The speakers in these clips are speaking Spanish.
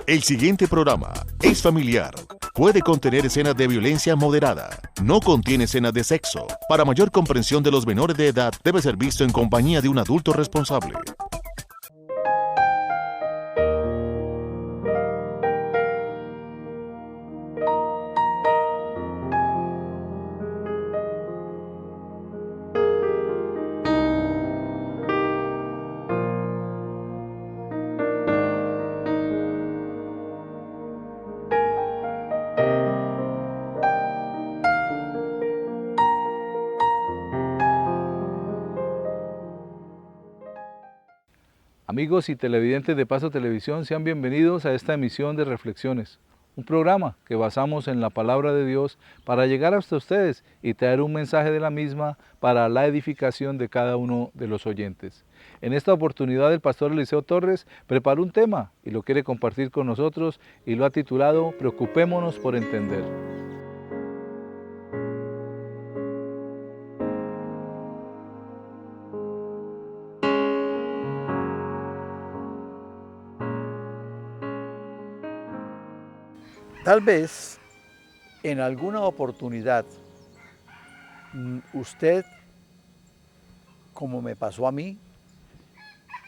El siguiente programa es familiar. Puede contener escenas de violencia moderada. No contiene escenas de sexo. Para mayor comprensión de los menores de edad, debe ser visto en compañía de un adulto responsable. Amigos y televidentes de Paso Televisión, sean bienvenidos a esta emisión de Reflexiones, un programa que basamos en la Palabra de Dios para llegar hasta ustedes y traer un mensaje de la misma para la edificación de cada uno de los oyentes. En esta oportunidad el pastor Eliseo Torres preparó un tema y lo quiere compartir con nosotros y lo ha titulado Preocupémonos por entender. Tal vez en alguna oportunidad usted, como me pasó a mí,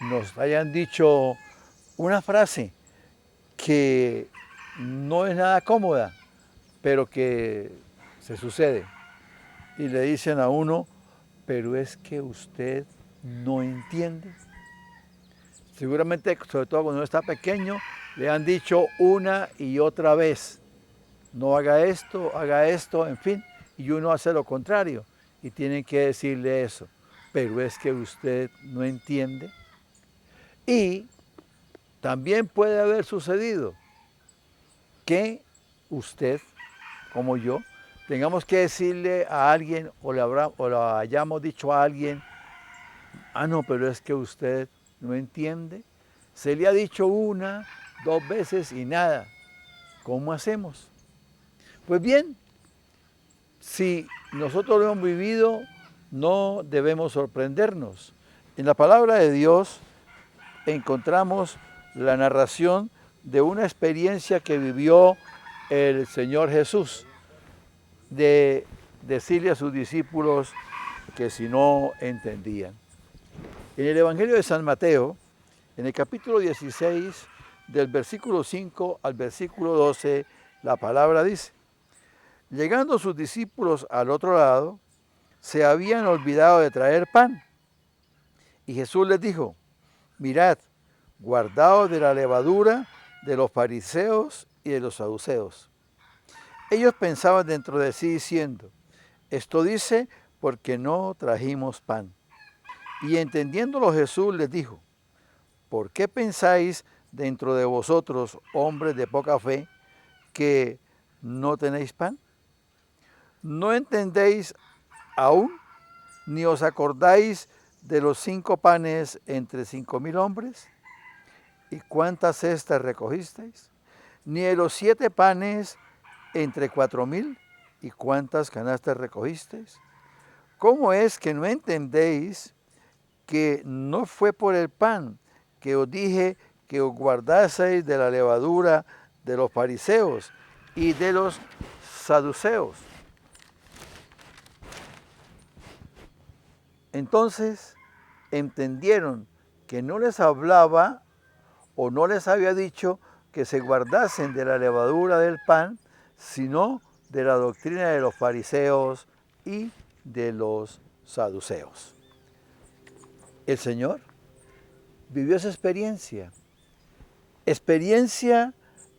nos hayan dicho una frase que no es nada cómoda, pero que se sucede. Y le dicen a uno, pero es que usted no entiende. Seguramente, sobre todo cuando uno está pequeño, le han dicho una y otra vez, no haga esto, en fin, y uno hace lo contrario y tienen que decirle eso, pero es que usted no entiende. Y también puede haber sucedido que usted, como yo, tengamos que decirle a alguien o le hayamos dicho a alguien, no, pero es que usted no entiende. Se le ha dicho una, dos veces y nada. ¿Cómo hacemos? Pues bien, si nosotros lo hemos vivido, no debemos sorprendernos. En la palabra de Dios encontramos la narración de una experiencia que vivió el Señor Jesús, de decirle a sus discípulos que si no entendían. En el Evangelio de San Mateo, en el capítulo 16, del versículo 5 al versículo 12, la palabra dice, llegando sus discípulos al otro lado, se habían olvidado de traer pan. Y Jesús les dijo, mirad, guardaos de la levadura de los fariseos y de los saduceos. Ellos pensaban dentro de sí diciendo, esto dice porque no trajimos pan. Y entendiéndolo Jesús les dijo, ¿por qué pensáis dentro de vosotros, hombres de poca fe, que no tenéis pan? ¿No entendéis aún, ni os acordáis de los 5 panes entre 5,000 hombres? ¿Y cuántas cestas recogisteis? Ni de los 7 panes entre 4,000, ¿y cuántas canastas recogisteis? ¿Cómo es que no entendéis que no fue por el pan que os dije que os guardaseis de la levadura de los fariseos y de los saduceos? Entonces entendieron que no les hablaba o no les había dicho que se guardasen de la levadura del pan, sino de la doctrina de los fariseos y de los saduceos. El Señor vivió esa experiencia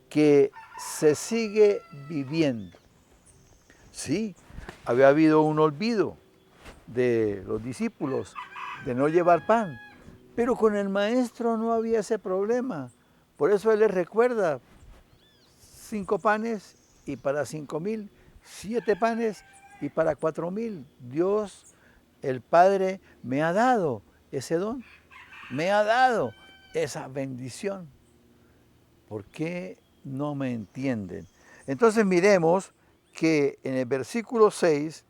que se sigue viviendo. Sí, había habido un olvido de los discípulos de no llevar pan, pero con el maestro no había ese problema. Por eso él les recuerda 5 panes y para 5,000, 7 panes y para 4,000. Dios, el Padre, me ha dado ese don, me ha dado esa bendición. ¿Por qué no me entienden? Entonces miremos que en el versículo 6,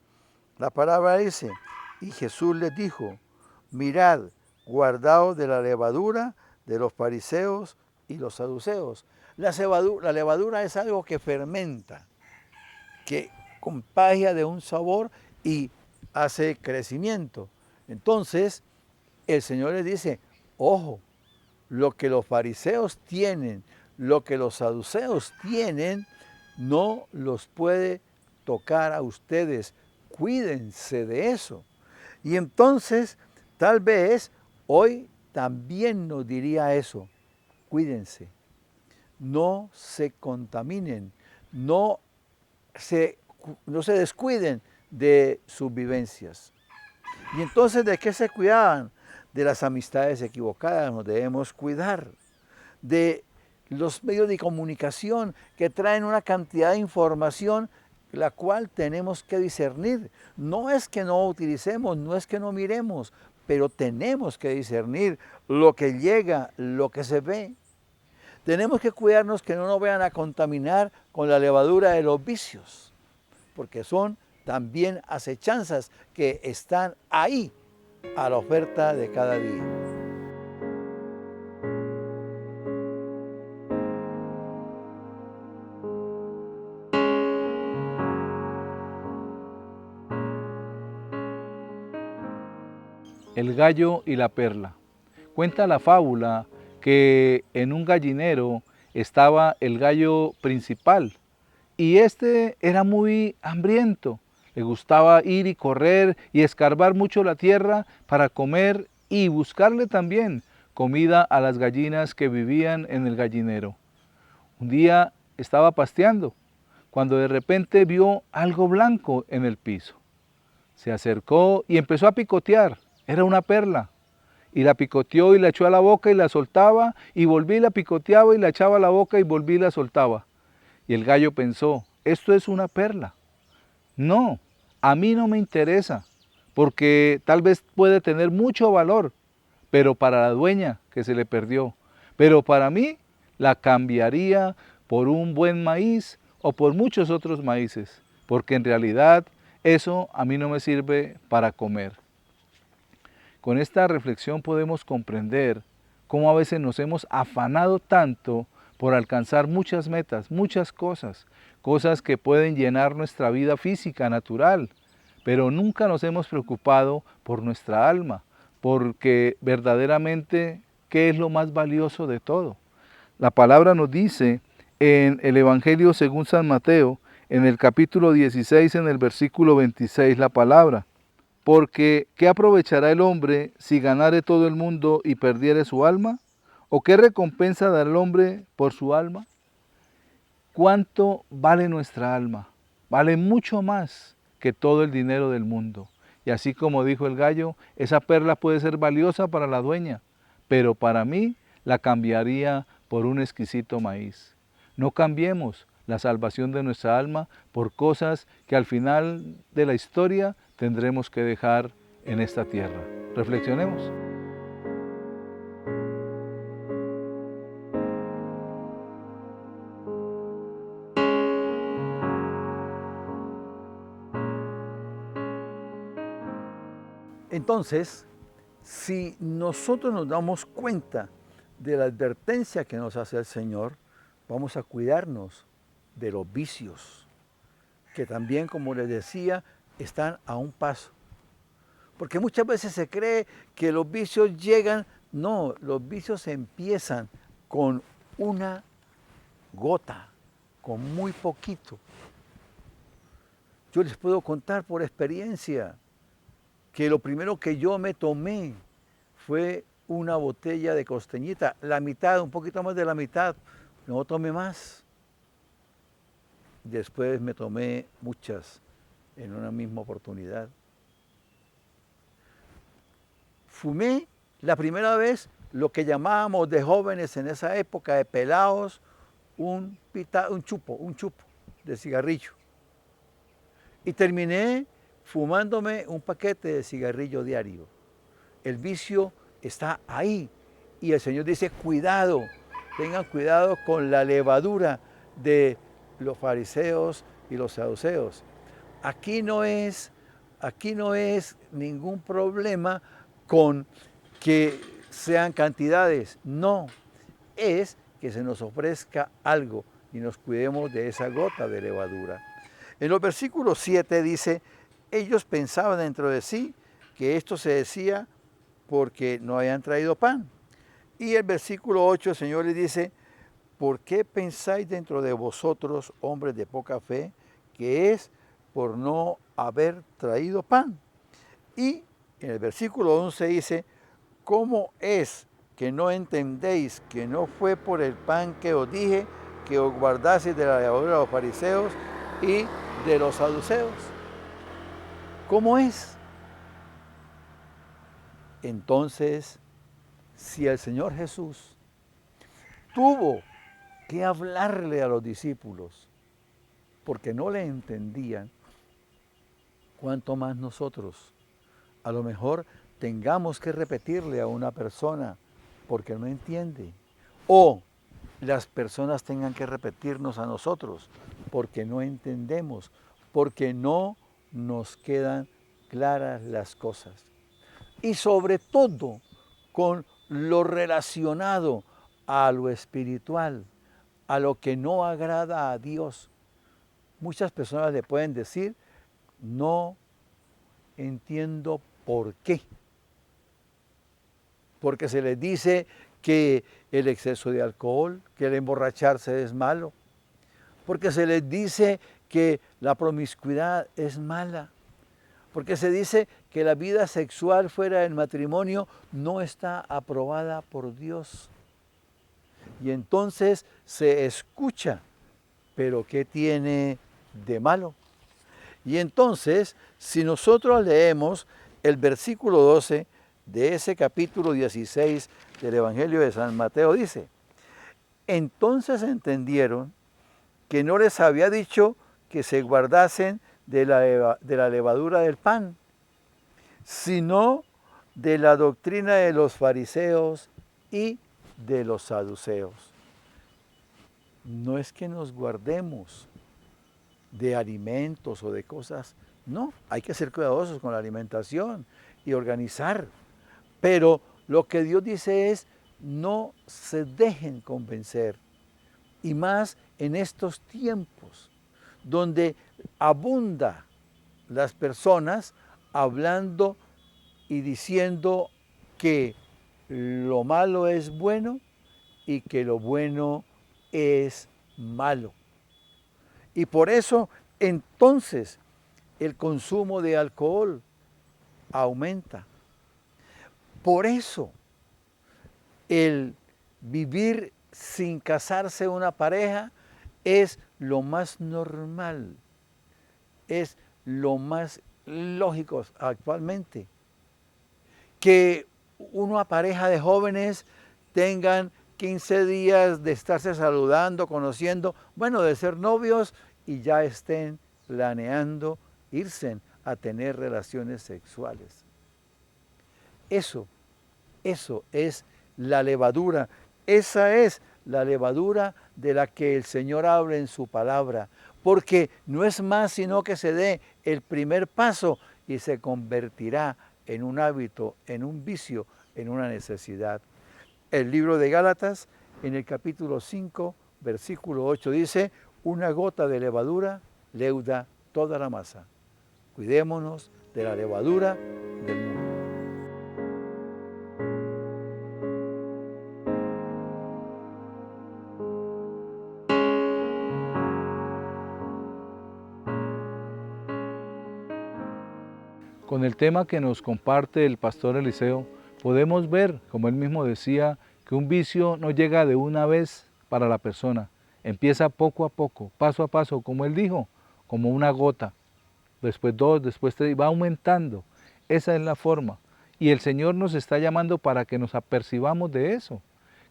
la palabra dice, y Jesús les dijo, mirad, guardaos de la levadura de los fariseos y los saduceos. La levadura es algo que fermenta, que contagia de un sabor y hace crecimiento. Entonces, el Señor les dice, ojo, lo que los fariseos tienen, lo que los saduceos tienen, no los puede tocar a ustedes. Cuídense de eso. Y entonces, tal vez, hoy también nos diría eso. Cuídense. No se contaminen. No se descuiden de sus vivencias. Y entonces, ¿de qué se cuidaban? De las amistades equivocadas, nos debemos cuidar. De los medios de comunicación que traen una cantidad de información la cual tenemos que discernir. No es que no utilicemos, no es que no miremos, pero tenemos que discernir lo que llega, lo que se ve. Tenemos que cuidarnos que no nos vayan a contaminar con la levadura de los vicios, porque son también acechanzas que están ahí a la oferta de cada día. El gallo y la perla. Cuenta la fábula que en un gallinero estaba el gallo principal y este era muy hambriento. Le gustaba ir y correr y escarbar mucho la tierra para comer y buscarle también comida a las gallinas que vivían en el gallinero. Un día estaba pasteando cuando de repente vio algo blanco en el piso. Se acercó y empezó a picotear. Era una perla. Y la picoteó y la echó a la boca y la soltaba, y volví y la picoteaba y la echaba a la boca y volví y la soltaba. Y el gallo pensó, esto es una perla. No, a mí no me interesa, porque tal vez puede tener mucho valor, pero para la dueña que se le perdió. Pero para mí la cambiaría por un buen maíz o por muchos otros maíces, porque en realidad eso a mí no me sirve para comer. Con esta reflexión podemos comprender cómo a veces nos hemos afanado tanto por alcanzar muchas metas, muchas cosas, cosas que pueden llenar nuestra vida física, natural, pero nunca nos hemos preocupado por nuestra alma, porque verdaderamente, ¿qué es lo más valioso de todo? La palabra nos dice en el Evangelio según San Mateo, en el capítulo 16, en el versículo 26, la palabra. Porque, ¿qué aprovechará el hombre si ganare todo el mundo y perdiere su alma? ¿O qué recompensa dará el hombre por su alma? ¿Cuánto vale nuestra alma? Vale mucho más que todo el dinero del mundo. Y así como dijo el gallo, esa perla puede ser valiosa para la dueña, pero para mí la cambiaría por un exquisito maíz. No cambiemos la salvación de nuestra alma por cosas que al final de la historia tendremos que dejar en esta tierra. Reflexionemos. Entonces, si nosotros nos damos cuenta de la advertencia que nos hace el Señor, vamos a cuidarnos de los vicios, que también, como les decía, están a un paso. Porque muchas veces se cree que los vicios llegan, no, los vicios empiezan con una gota, con muy poquito. Yo les puedo contar por experiencia que lo primero que yo me tomé fue una botella de costeñita, la mitad, un poquito más de la mitad, no tomé más. Después me tomé muchas en una misma oportunidad. Fumé la primera vez lo que llamábamos de jóvenes en esa época, de pelados, un chupo de cigarrillo. Y terminé fumándome un paquete de cigarrillo diario. El vicio está ahí. Y el Señor dice, cuidado, tengan cuidado con la levadura de los fariseos y los saduceos. Aquí no es ningún problema con que sean cantidades, no, es que se nos ofrezca algo y nos cuidemos de esa gota de levadura. En los versículos 7 dice, ellos pensaban dentro de sí que esto se decía porque no habían traído pan. Y el versículo 8 el Señor les dice, ¿por qué pensáis dentro de vosotros, hombres de poca fe, que es por no haber traído pan? Y en el versículo 11 dice, ¿cómo es que no entendéis que no fue por el pan que os dije que os guardaseis de la levadura de los fariseos y de los saduceos? ¿Cómo es? Entonces, si el Señor Jesús tuvo que hablarle a los discípulos porque no le entendían, ¿cuánto más nosotros? A lo mejor tengamos que repetirle a una persona porque no entiende. O las personas tengan que repetirnos a nosotros porque no entendemos, porque no nos quedan claras las cosas. Y sobre todo con lo relacionado a lo espiritual, a lo que no agrada a Dios. Muchas personas le pueden decir, no entiendo por qué. Porque se les dice que el exceso de alcohol, que el emborracharse es malo. Porque se les dice que la promiscuidad es mala. Porque se dice que la vida sexual fuera del matrimonio no está aprobada por Dios. Y entonces se escucha, pero ¿qué tiene de malo? Y entonces, si nosotros leemos el versículo 12 de ese capítulo 16 del Evangelio de San Mateo, dice, entonces entendieron que no les había dicho que se guardasen de la levadura del pan, sino de la doctrina de los fariseos y de los saduceos. No es que nos guardemos de alimentos o de cosas, no, hay que ser cuidadosos con la alimentación y organizar, pero lo que Dios dice es, no se dejen convencer, y más en estos tiempos, donde abunda las personas hablando y diciendo que lo malo es bueno y que lo bueno es malo. Y por eso entonces el consumo de alcohol aumenta. Por eso el vivir sin casarse una pareja es lo más normal, es lo más lógico actualmente. Que una pareja de jóvenes tengan 15 días de estarse saludando, conociendo, bueno, de ser novios y ya estén planeando irse a tener relaciones sexuales. Eso es la levadura. Esa es la levadura de la que el Señor habla en su palabra, porque no es más sino que se dé el primer paso y se convertirá en un hábito, en un vicio, en una necesidad. El libro de Gálatas, en el capítulo 5, versículo 8, dice, una gota de levadura leuda toda la masa. Cuidémonos de la levadura del mundo. Con el tema que nos comparte el pastor Eliseo, podemos ver, como él mismo decía, que un vicio no llega de una vez para la persona. Empieza poco a poco, paso a paso, como él dijo, como una gota. Después 2, después 3, va aumentando. Esa es la forma. Y el Señor nos está llamando para que nos apercibamos de eso,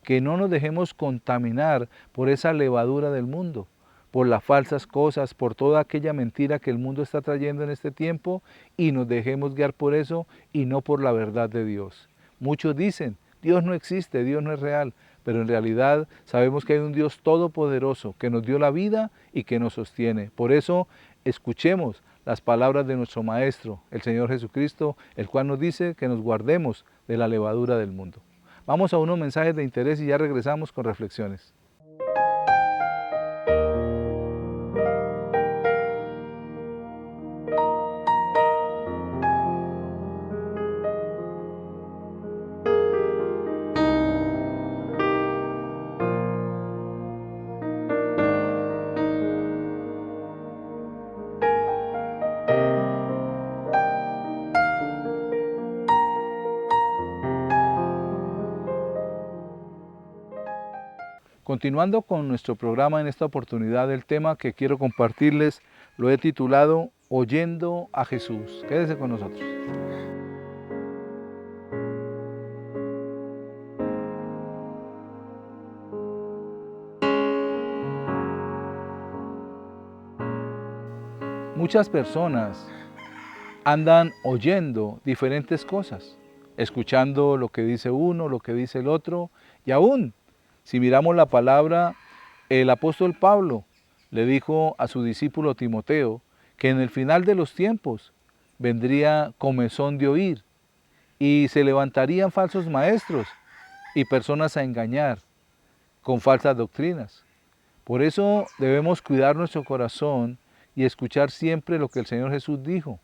que no nos dejemos contaminar por esa levadura del mundo, por las falsas cosas, por toda aquella mentira que el mundo está trayendo en este tiempo y nos dejemos guiar por eso y no por la verdad de Dios. Muchos dicen, Dios no existe, Dios no es real, pero en realidad sabemos que hay un Dios todopoderoso que nos dio la vida y que nos sostiene. Por eso escuchemos las palabras de nuestro Maestro, el Señor Jesucristo, el cual nos dice que nos guardemos de la levadura del mundo. Vamos a unos mensajes de interés y ya regresamos con reflexiones. Continuando con nuestro programa en esta oportunidad, el tema que quiero compartirles lo he titulado Oyendo a Jesús. Quédese con nosotros. Muchas personas andan oyendo diferentes cosas, escuchando lo que dice uno, lo que dice el otro, y aún, si miramos la palabra, el apóstol Pablo le dijo a su discípulo Timoteo que en el final de los tiempos vendría comezón de oír y se levantarían falsos maestros y personas a engañar con falsas doctrinas. Por eso debemos cuidar nuestro corazón y escuchar siempre lo que el Señor Jesús dijo.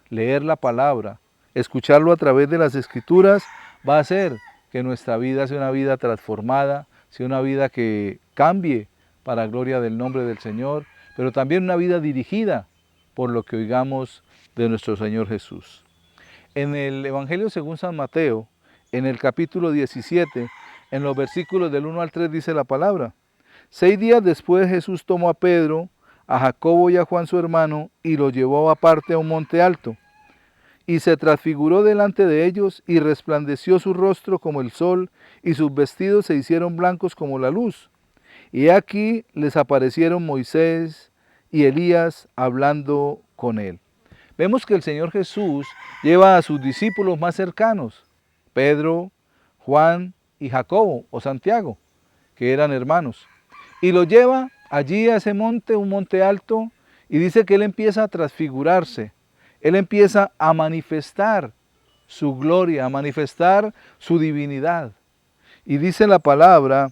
Leer la palabra, escucharlo a través de las Escrituras va a hacer que nuestra vida sea una vida transformada, sea una vida que cambie para gloria del nombre del Señor, pero también una vida dirigida por lo que oigamos de nuestro Señor Jesús. En el Evangelio según San Mateo, en el capítulo 17, en los versículos del 1 al 3 dice la palabra: 6 días después Jesús tomó a Pedro, a Jacobo y a Juan su hermano, y los llevó aparte a un monte alto. Y se transfiguró delante de ellos, y resplandeció su rostro como el sol, y sus vestidos se hicieron blancos como la luz. Y aquí les aparecieron Moisés y Elías hablando con él. Vemos que el Señor Jesús lleva a sus discípulos más cercanos, Pedro, Juan y Jacobo o Santiago, que eran hermanos, y los lleva allí a ese monte, un monte alto, y dice que él empieza a transfigurarse, él empieza a manifestar su gloria, a manifestar su divinidad. Y dice la palabra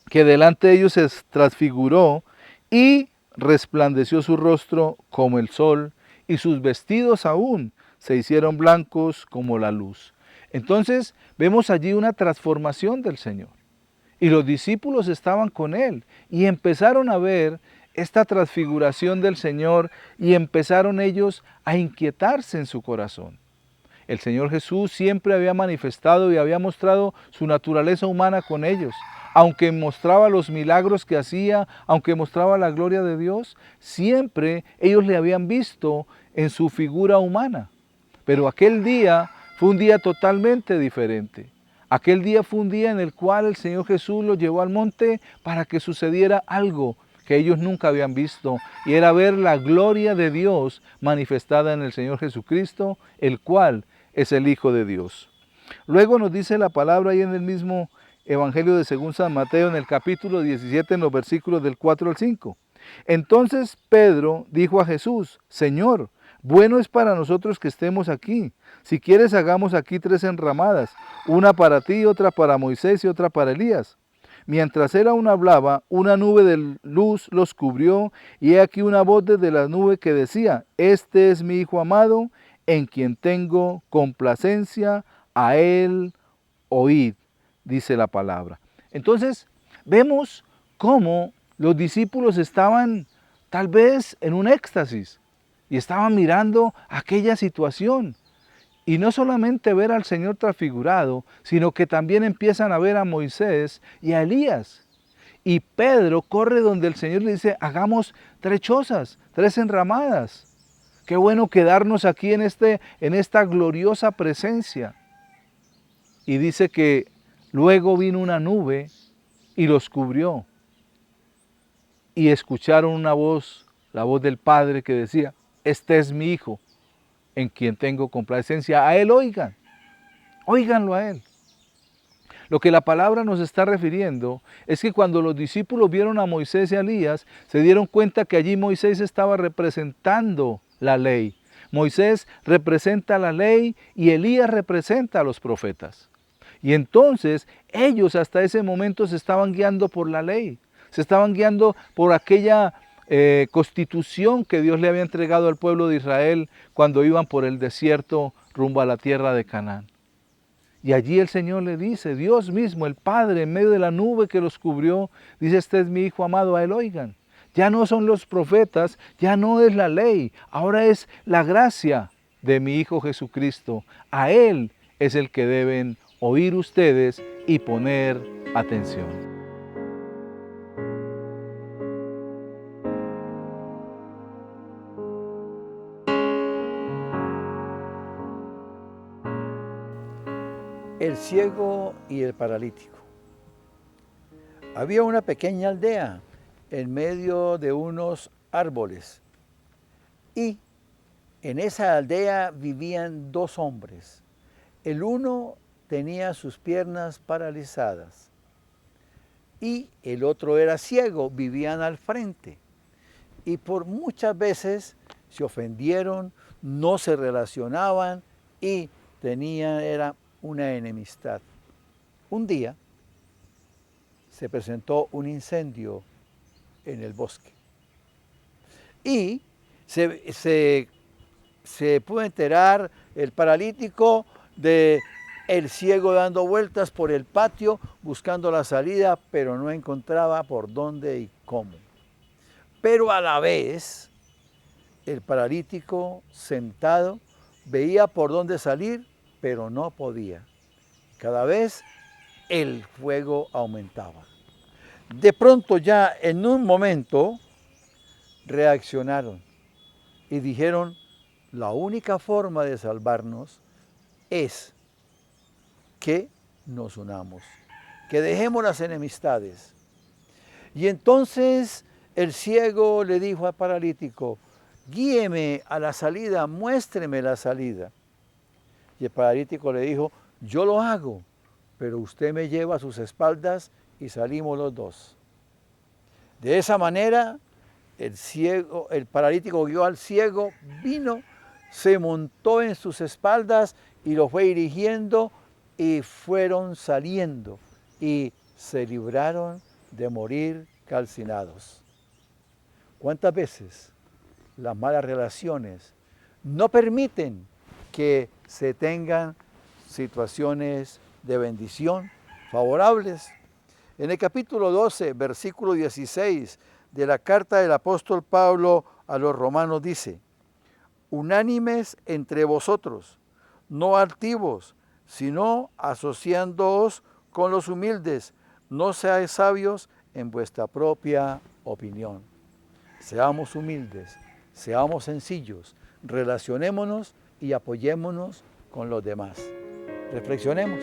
que delante de ellos se transfiguró y resplandeció su rostro como el sol, y sus vestidos aún se hicieron blancos como la luz. Entonces vemos allí una transformación del Señor. Y los discípulos estaban con él y empezaron a ver esta transfiguración del Señor y empezaron ellos a inquietarse en su corazón. El Señor Jesús siempre había manifestado y había mostrado su naturaleza humana con ellos. Aunque mostraba los milagros que hacía, aunque mostraba la gloria de Dios, siempre ellos le habían visto en su figura humana. Pero aquel día fue un día totalmente diferente. Aquel día fue un día en el cual el Señor Jesús los llevó al monte para que sucediera algo que ellos nunca habían visto, y era ver la gloria de Dios manifestada en el Señor Jesucristo, el cual es el Hijo de Dios. Luego nos dice la palabra ahí en el mismo Evangelio de según San Mateo, en el capítulo 17, en los versículos del 4 al 5. Entonces Pedro dijo a Jesús: Señor, bueno es para nosotros que estemos aquí. Si quieres, hagamos aquí 3 enramadas, una para ti, otra para Moisés y otra para Elías. Mientras él aún hablaba, una nube de luz los cubrió, y he aquí una voz desde la nube que decía: Este es mi Hijo amado, en quien tengo complacencia, a él oíd, dice la palabra. Entonces, vemos cómo los discípulos estaban tal vez en un éxtasis y estaban mirando aquella situación. Y no solamente ver al Señor transfigurado, sino que también empiezan a ver a Moisés y a Elías. Y Pedro corre donde el Señor le dice: hagamos 3 chozas, 3 enramadas. Qué bueno quedarnos aquí en esta gloriosa presencia. Y dice que luego vino una nube y los cubrió. Y escucharon una voz, la voz del Padre, que decía: Este es mi Hijo, en quien tengo complacencia. A él oigan, óiganlo a él. Lo que la palabra nos está refiriendo es que cuando los discípulos vieron a Moisés y a Elías, se dieron cuenta que allí Moisés estaba representando la ley. Moisés representa la ley y Elías representa a los profetas. Y entonces ellos hasta ese momento se estaban guiando por la ley, se estaban guiando por aquella constitución que Dios le había entregado al pueblo de Israel cuando iban por el desierto rumbo a la tierra de Canaán. Y allí el Señor le dice, Dios mismo, el Padre, en medio de la nube que los cubrió, dice: Este es mi Hijo amado, a él oigan. Ya no son los profetas, ya no es la ley, ahora es la gracia de mi Hijo Jesucristo. A él es el que deben oír ustedes y poner atención. el ciego y el paralítico. Había una pequeña aldea en medio de unos árboles y en esa aldea vivían dos hombres. El uno tenía sus piernas paralizadas y el otro era ciego, vivían al frente. Y por muchas veces se ofendieron, no se relacionaban y era una enemistad. Un día se presentó un incendio en el bosque y se pudo enterar el paralítico de el ciego dando vueltas por el patio buscando la salida, pero no encontraba por dónde y cómo. Pero a la vez, el paralítico sentado veía por dónde salir, pero no podía. Cada vez el fuego aumentaba. De pronto ya en un momento reaccionaron y dijeron, la única forma de salvarnos es que nos unamos, que dejemos las enemistades. Y entonces el ciego le dijo al paralítico, guíeme a la salida, muéstreme la salida. Y el paralítico le dijo, yo lo hago, pero usted me lleva a sus espaldas y salimos los dos. De esa manera, el paralítico guió al ciego, vino, se montó en sus espaldas y lo fue dirigiendo y fueron saliendo y se libraron de morir calcinados. ¿Cuántas veces las malas relaciones no permiten que se tengan situaciones de bendición favorables? En el capítulo 12, versículo 16 de la carta del apóstol Pablo a los romanos dice, unánimes entre vosotros, no altivos, sino asociándoos con los humildes, no seáis sabios en vuestra propia opinión. Seamos humildes, seamos sencillos, relacionémonos y apoyémonos con los demás. Reflexionemos.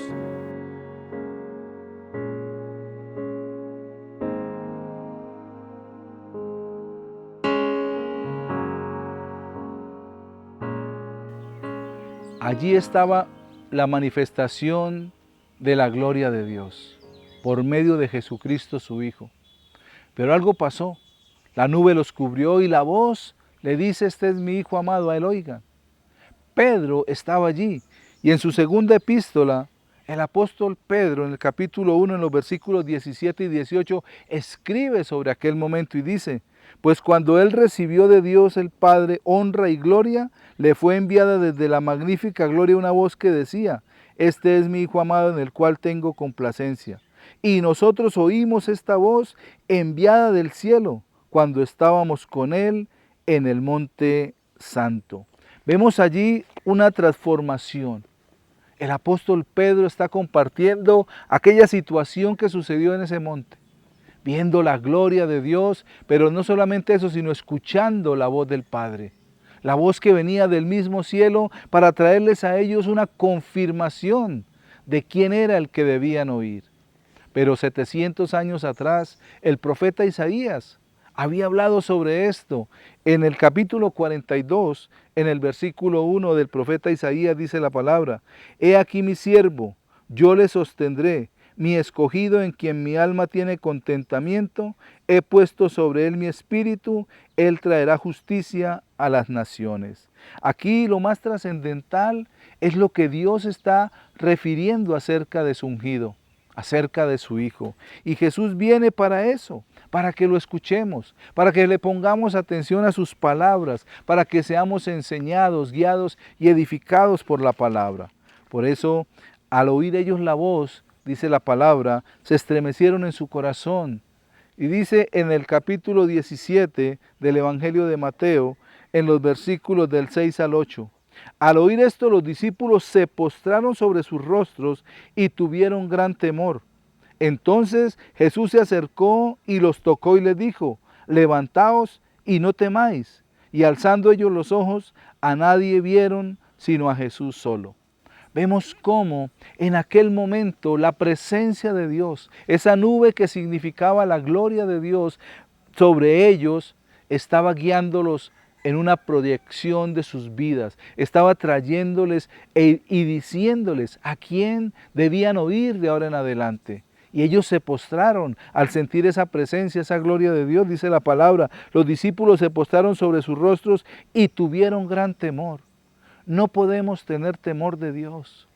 Allí estaba la manifestación de la gloria de Dios por medio de Jesucristo su Hijo. Pero algo pasó, la nube los cubrió y la voz le dice, este es mi Hijo amado, a él oigan. Pedro estaba allí y en su segunda epístola, el apóstol Pedro en el capítulo 1, en los versículos 17 y 18, escribe sobre aquel momento y dice, pues cuando él recibió de Dios el Padre honra y gloria, le fue enviada desde la magnífica gloria una voz que decía, este es mi Hijo amado en el cual tengo complacencia. Y nosotros oímos esta voz enviada del cielo cuando estábamos con él en el monte santo. Vemos allí una transformación. El apóstol Pedro está compartiendo aquella situación que sucedió en ese monte, viendo la gloria de Dios, pero no solamente eso, sino escuchando la voz del Padre. La voz que venía del mismo cielo para traerles a ellos una confirmación de quién era el que debían oír. Pero 700 años atrás, el profeta Isaías había hablado sobre esto. En el capítulo 42, en el versículo 1 del profeta Isaías dice la palabra, he aquí mi siervo, yo le sostendré, mi escogido en quien mi alma tiene contentamiento, he puesto sobre él mi espíritu, él traerá justicia a las naciones. Aquí lo más trascendental es lo que Dios está refiriendo acerca de su ungido, acerca de su Hijo. Y Jesús viene para eso, para que lo escuchemos, para que le pongamos atención a sus palabras, para que seamos enseñados, guiados y edificados por la palabra. Por eso, al oír ellos la voz, dice la palabra, se estremecieron en su corazón. Y dice en el capítulo 17 del Evangelio de Mateo, en los versículos del 6 al 8, al oír esto los discípulos se postraron sobre sus rostros y tuvieron gran temor. Entonces Jesús se acercó y los tocó y les dijo, levantaos y no temáis. Y alzando ellos los ojos, a nadie vieron sino a Jesús solo. vemos cómo en aquel momento la presencia de Dios, esa nube que significaba la gloria de Dios sobre ellos, estaba guiándolos en una proyección de sus vidas, estaba trayéndoles y diciéndoles a quién debían oír de ahora en adelante. Y ellos se postraron al sentir esa presencia, esa gloria de Dios, dice la palabra. Los discípulos se postraron sobre sus rostros y tuvieron gran temor. No podemos tener temor de Dios.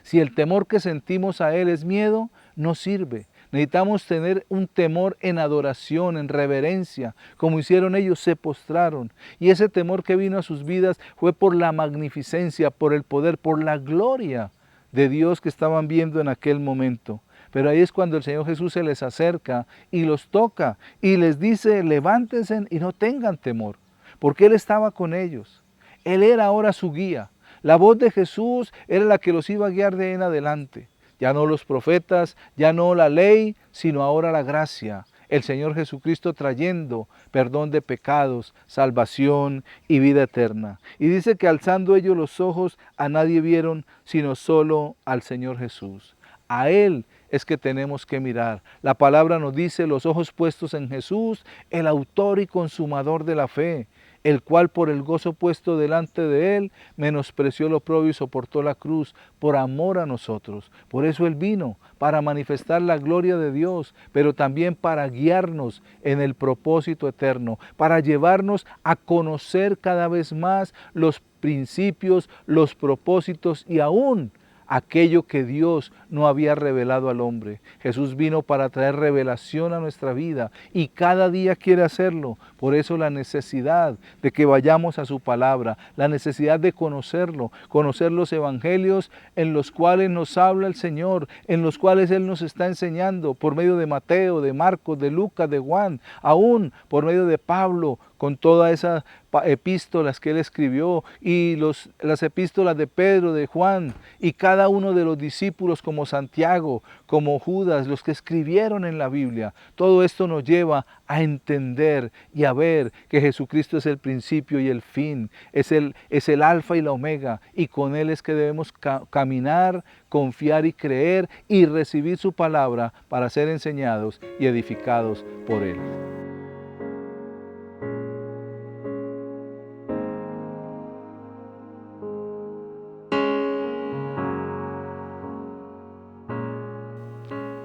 Si el temor que sentimos a Él es miedo, no sirve. Necesitamos tener un temor en adoración, en reverencia, como hicieron ellos, se postraron. Y ese temor que vino a sus vidas fue por la magnificencia, por el poder, por la gloria de Dios que estaban viendo en aquel momento. Pero ahí es cuando el Señor Jesús se les acerca y los toca y les dice, levántense y no tengan temor, porque Él estaba con ellos. Él era ahora su guía. La voz de Jesús era la que los iba a guiar de en adelante. Ya no los profetas, ya no la ley, sino ahora la gracia. El Señor Jesucristo trayendo perdón de pecados, salvación y vida eterna. Y dice que alzando ellos los ojos a nadie vieron, sino solo al Señor Jesús. A Él es que tenemos que mirar. La palabra nos dice los ojos puestos en Jesús, el autor y consumador de la fe, el cual por el gozo puesto delante de Él, menospreció lo oprobio y soportó la cruz por amor a nosotros. Por eso Él vino, para manifestar la gloria de Dios, pero también para guiarnos en el propósito eterno, para llevarnos a conocer cada vez más los principios, los propósitos y aún aquello que Dios no había revelado al hombre. Jesús vino para traer revelación a nuestra vida y cada día quiere hacerlo. Por eso la necesidad de que vayamos a su palabra, la necesidad de conocerlo, conocer los evangelios en los cuales nos habla el Señor, en los cuales Él nos está enseñando por medio de Mateo, de Marcos, de Lucas, de Juan, aún por medio de Pablo, con todas esas epístolas que él escribió y las epístolas de Pedro, de Juan y cada uno de los discípulos como Santiago, como Judas, los que escribieron en la Biblia. Todo esto nos lleva a entender y a ver que Jesucristo es el principio y el fin, es el alfa y la omega, y con Él es que debemos caminar, confiar y creer y recibir su palabra para ser enseñados y edificados por Él.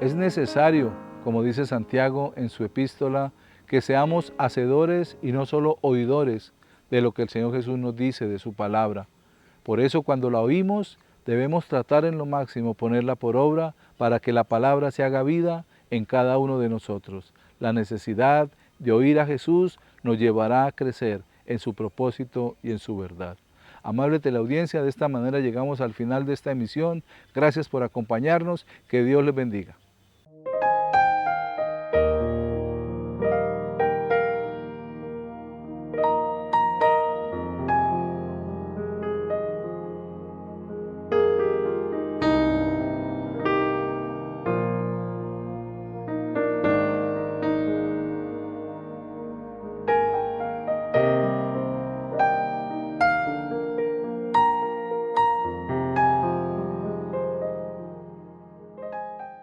Es necesario, como dice Santiago en su epístola, que seamos hacedores y no solo oidores de lo que el Señor Jesús nos dice de su palabra. Por eso cuando la oímos debemos tratar en lo máximo ponerla por obra para que la palabra se haga vida en cada uno de nosotros. La necesidad de oír a Jesús nos llevará a crecer en su propósito y en su verdad. Amable teleaudiencia, de esta manera llegamos al final de esta emisión. Gracias por acompañarnos. Que Dios les bendiga.